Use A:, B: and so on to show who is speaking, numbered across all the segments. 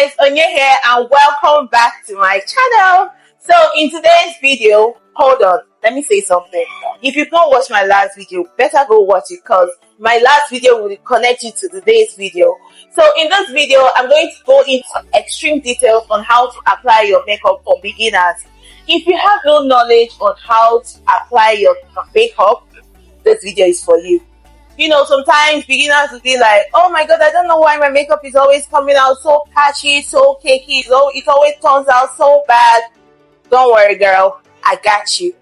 A: guys, Onye here and welcome back to my channel. So in today's video, hold on, let me say something. If you've not watched my last video, better go watch it because my last video will connect you to today's video. So in this video, I'm going to go into extreme details on how to apply your makeup for beginners. If you have no knowledge on how to apply your makeup, this video is for you. You know, sometimes beginners will be like, oh my god, I don't know why my makeup is always coming out so patchy, so cakey, it always turns out so bad. Don't worry, girl, I got you.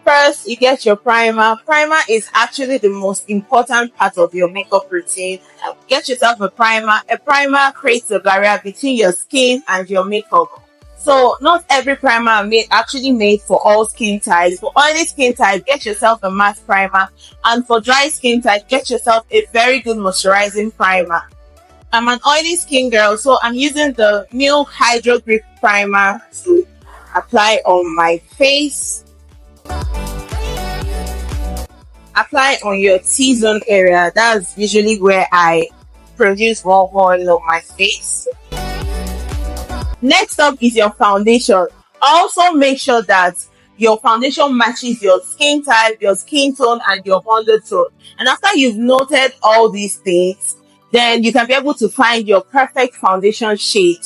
A: First, you get your primer. Primer is actually the most important part of your makeup routine. Get yourself a primer. A primer creates a barrier between your skin and your makeup. So not every primer actually made for all skin types. For oily skin type, get yourself a matte primer. And for dry skin type, get yourself a very good moisturizing primer. I'm an oily skin girl, so I'm using the Milk Hydro Grip Primer to apply on my face. Apply on your T-zone area. That's usually where I produce more oil on my face. Next up is your foundation. Also make sure that your foundation matches your skin type, your skin tone, and your undertone. And after you've noted all these things, then you can be able to find your perfect foundation shade.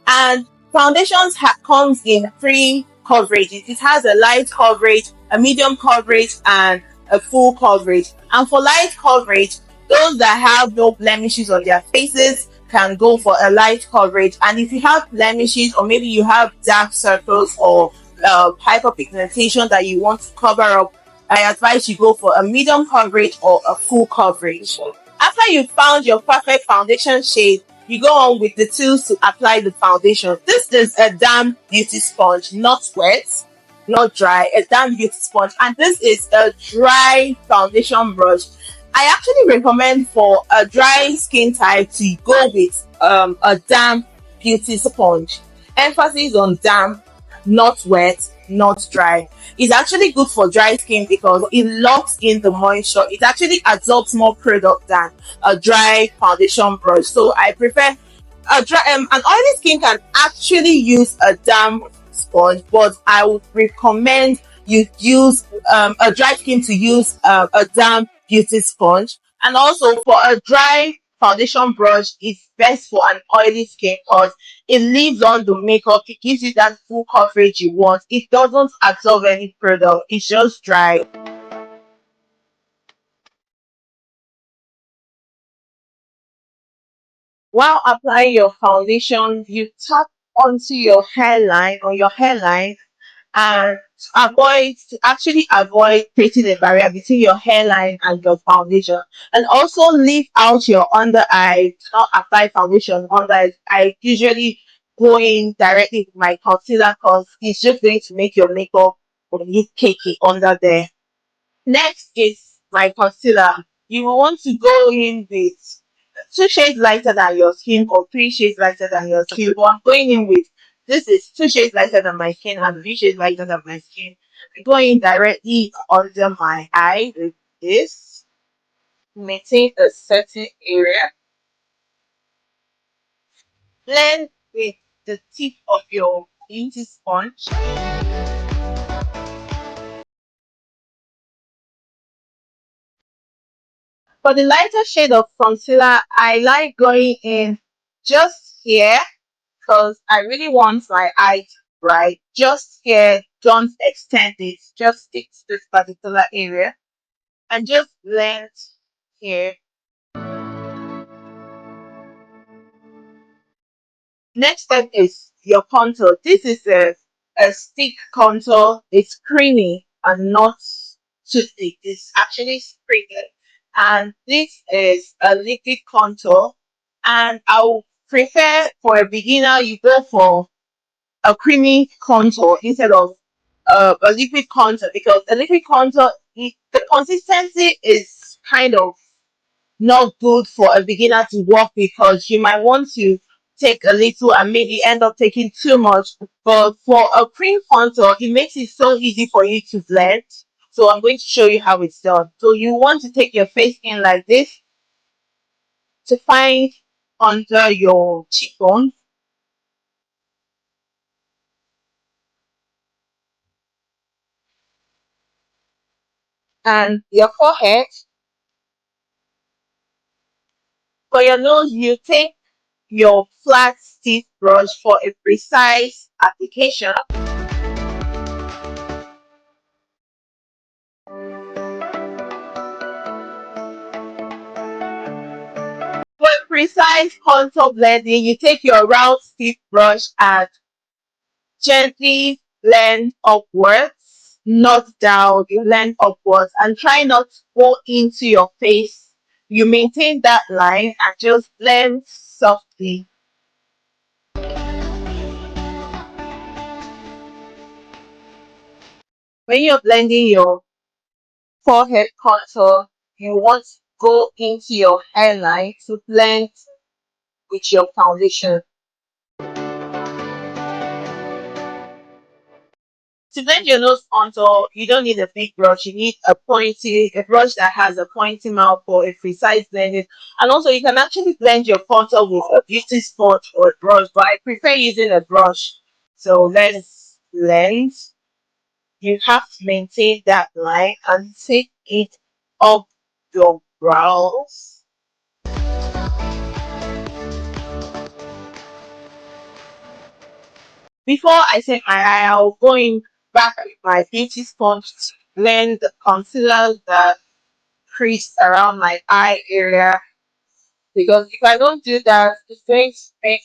A: And foundations comes in three coverages. It has a light coverage, a medium coverage, and a full coverage. And for light coverage, those that have no blemishes on their faces can go for a light coverage. And if you have blemishes or maybe you have dark circles or hyperpigmentation that you want to cover up, I advise you go for a medium coverage or a full coverage. After you've found your perfect foundation shade, you go on with the tools to apply the foundation. This is a damp beauty sponge, not wet, not dry, a damp beauty sponge. And this is a dry foundation brush. I actually recommend for a dry skin type to go with a damp beauty sponge. Emphasis on damp, not wet, not dry. It's actually good for dry skin because it locks in the moisture. It actually absorbs more product than a dry foundation brush. So I prefer a dry. An oily skin can actually use a damp sponge, but I would recommend you use a dry skin to use a damp beauty sponge. And also for a dry foundation brush, it's best for an oily skin because it leaves on the makeup. It gives you that full coverage you want. It doesn't absorb any product. It's just dry. While applying your foundation, you tap onto your hairline or your hairline and actually avoid creating a barrier between your hairline and your foundation. And also leave out your under eye. Do not apply foundation under. I usually go in directly with my concealer because it's just going to make your makeup look cakey under there. Next is my concealer. You will want to go in with 2 shades lighter than your skin or 3 shades lighter than your skin. But I'm going in with, this is 2 shades lighter than my skin and 3 shades lighter than my skin. I'm going directly under my eye with this. Maintain a certain area. Blend with the tip of your beauty sponge. For the lighter shade of concealer, I like going in just here because I really want my eye to be bright. Just here, don't extend it, just stick to this particular area and just blend here. Next step is your contour. This is a stick contour. It's creamy and not too thick. It's actually springy. And this is a liquid contour. And I would prefer for a beginner, you go for a creamy contour instead of a liquid contour because a liquid contour, the consistency is kind of not good for a beginner to work because you might want to take a little and maybe end up taking too much. But for a cream contour, it makes it so easy for you to blend. So I'm going to show you how it's done. So you want to take your face in like this to find under your cheekbone. and your forehead. For your nose, you take your flat stiff brush for a precise application. For a precise contour blending, you take your round stiff brush and gently blend upwards, not down, you blend upwards and try not to go into your face. You maintain that line and just blend softly. When you're blending your forehead contour, you want to go into your hairline to blend with your foundation. To blend your nose contour, you don't need a big brush. You need a brush that has a pointy mouth for a precise blending. And also, you can actually blend your contour with a beauty sponge or a brush, but I prefer using a brush. So let's blend. You have to maintain that line and take it up your brows. Before I set my eye, I'll go in back with my beauty sponge to blend the concealer that crease around my eye area, because if I don't do that, it's going to make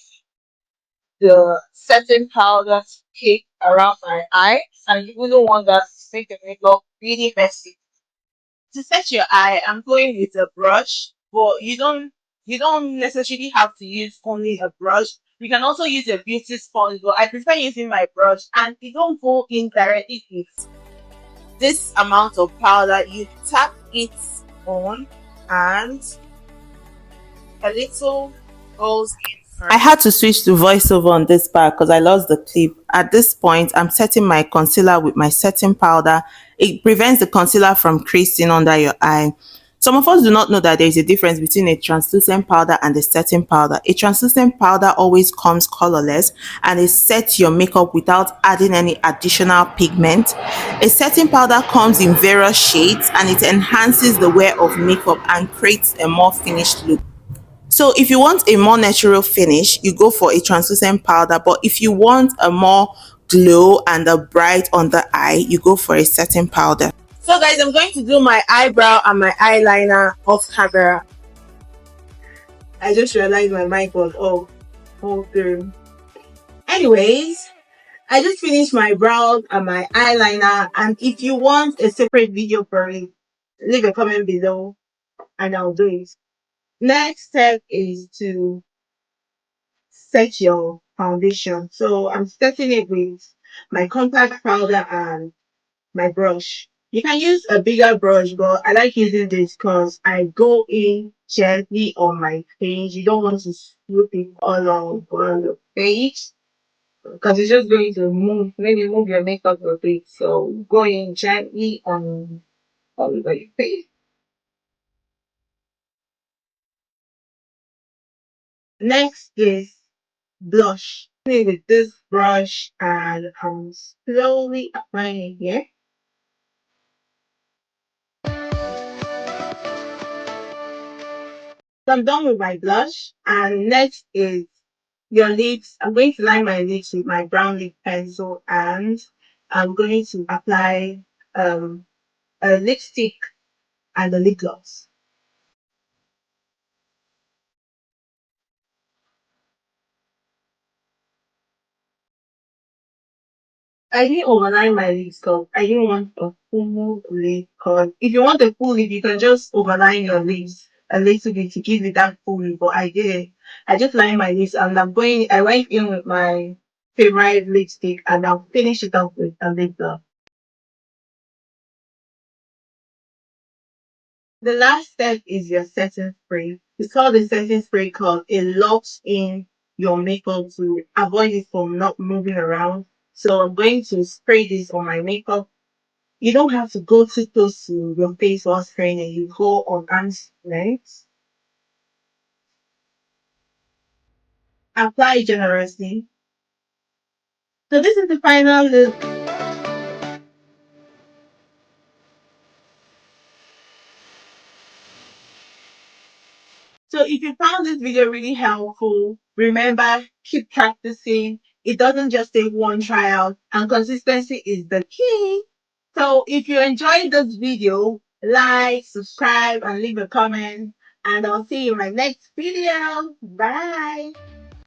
A: the setting powder cake around my eye, and you wouldn't want that to make the makeup really messy. To set your eye, I'm going with a brush, but you don't necessarily have to use only a brush. You can also use a beauty sponge, but I prefer using my brush, and you don't go in directly with this amount of powder. You tap it on, and a little goes in first. I had to switch to voiceover on this part because I lost the clip. At this point, I'm setting my concealer with my setting powder. It prevents the concealer from creasing under your eye. Some of us do not know that there is a difference between a translucent powder and a setting powder. A translucent powder always comes colorless and it sets your makeup without adding any additional pigment. A setting powder comes in various shades and it enhances the wear of makeup and creates a more finished look. So if you want a more natural finish, you go for a translucent powder. But if you want a more glow and a bright under eye, you go for a setting powder. So guys, I'm going to do my eyebrow and my eyeliner off camera. I just realized my mic was all through. Anyways, I just finished my brows and my eyeliner, and if you want a separate video for it, leave a comment below and I'll do it. Next step is to set your foundation. So I'm setting it with my compact powder and my brush. You can use a bigger brush, but I like using this because I go in gently on my face. You don't want to swoop it all on the face because it's just going to maybe move your makeup a bit. So go in gently on the face. Next is blush. With this brush and I'm slowly applying it here. So I'm done with my blush, and next is your lips. I'm going to line my lips with my brown lip pencil, and I'm going to apply um, a lipstick and a lip gloss. I didn't overline my lips because I didn't want a full lip. Because if you want a full lip, you can just overline your lips a little bit to give it that full lip. But I didn't. I just lined my lips, and I went in with my favorite lipstick, and I'll finish it off with a lip gloss. The last step is your setting spray. It's called the setting spray because it locks in your makeup to avoid it from not moving around. So I'm going to spray this on my makeup. You don't have to go too close to your face while spraying it. You go on arm's length. Apply generously. So this is the final look. So if you found this video really helpful, remember, keep practicing. It doesn't just take one trial, and consistency is the key. So if you enjoyed this video, like, subscribe, and leave a comment. And I'll see you in my next video. Bye.